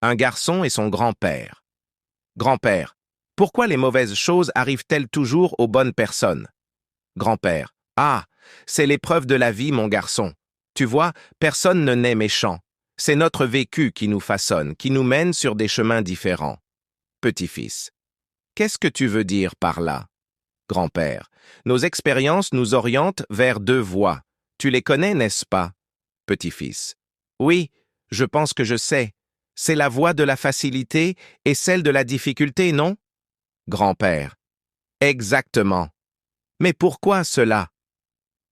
Un garçon et son grand-père. Grand-père. Pourquoi les mauvaises choses arrivent-elles toujours aux bonnes personnes? Grand-père. Ah, c'est l'épreuve de la vie, mon garçon. Tu vois, personne ne naît méchant. C'est notre vécu qui nous façonne, qui nous mène sur des chemins différents. Petit-fils. Qu'est-ce que tu veux dire par là? Grand-père. Nos expériences nous orientent vers deux voies. Tu les connais, n'est-ce pas? Petit-fils. Oui, je pense que je sais. C'est la voie de la facilité et celle de la difficulté, non? Grand-père. Exactement. Mais pourquoi cela?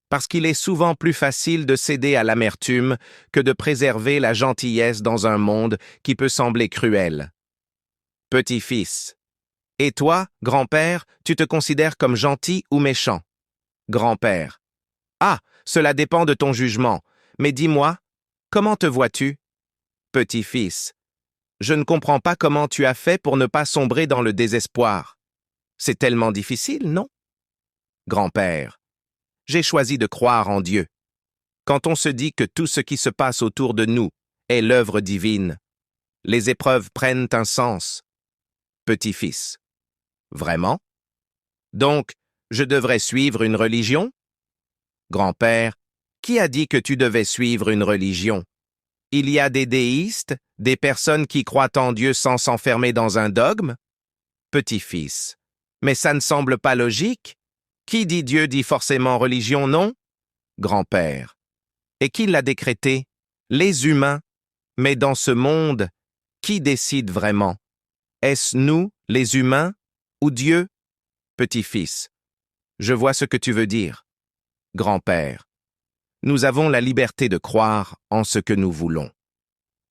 Parce qu'il est souvent plus facile de céder à l'amertume que de préserver la gentillesse dans un monde qui peut sembler cruel. Petit-fils. Et toi, grand-père, tu te considères comme gentil ou méchant? Grand-père. Ah, cela dépend de ton jugement. Mais dis-moi, comment te vois-tu? Petit-fils. Je ne comprends pas comment tu as fait pour ne pas sombrer dans le désespoir. C'est tellement difficile, non? Grand-père. J'ai choisi de croire en Dieu. Quand on se dit que tout ce qui se passe autour de nous est l'œuvre divine, les épreuves prennent un sens. Petit-fils. Vraiment? Donc, je devrais suivre une religion? Grand-père. Qui a dit que tu devais suivre une religion? Il y a des déistes, des personnes qui croient en Dieu sans s'enfermer dans un dogme? Petit-fils. Mais ça ne semble pas logique. Qui dit Dieu dit forcément religion, non? Grand-père. Et qui l'a décrété? Les humains. Mais dans ce monde, qui décide vraiment? Est-ce nous, les humains, ou Dieu? Petit-fils. Je vois ce que tu veux dire. Grand-père. Nous avons la liberté de croire en ce que nous voulons.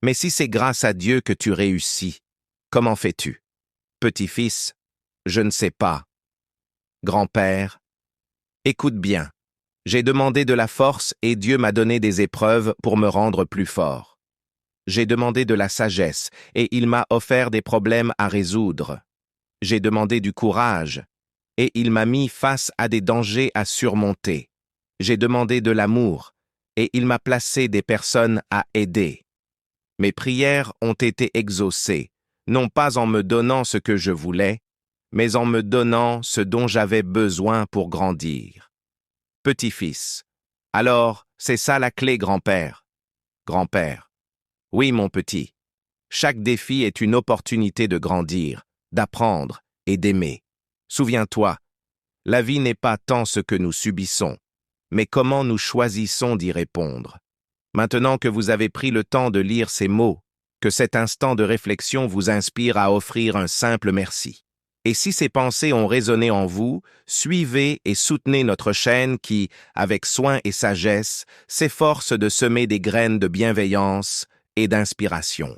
Mais si c'est grâce à Dieu que tu réussis, comment fais-tu? Petit-fils. Je ne sais pas. Grand-père. Écoute bien. J'ai demandé de la force et Dieu m'a donné des épreuves pour me rendre plus fort. J'ai demandé de la sagesse et il m'a offert des problèmes à résoudre. J'ai demandé du courage et il m'a mis face à des dangers à surmonter. J'ai demandé de l'amour et il m'a placé des personnes à aider. Mes prières ont été exaucées, non pas en me donnant ce que je voulais, mais en me donnant ce dont j'avais besoin pour grandir. Petit-fils. Alors, c'est ça la clé, grand-père. Grand-père. Oui, mon petit. Chaque défi est une opportunité de grandir, d'apprendre et d'aimer. Souviens-toi, la vie n'est pas tant ce que nous subissons, mais comment nous choisissons d'y répondre. Maintenant que vous avez pris le temps de lire ces mots, que cet instant de réflexion vous inspire à offrir un simple merci. Et si ces pensées ont résonné en vous, suivez et soutenez notre chaîne qui, avec soin et sagesse, s'efforce de semer des graines de bienveillance et d'inspiration.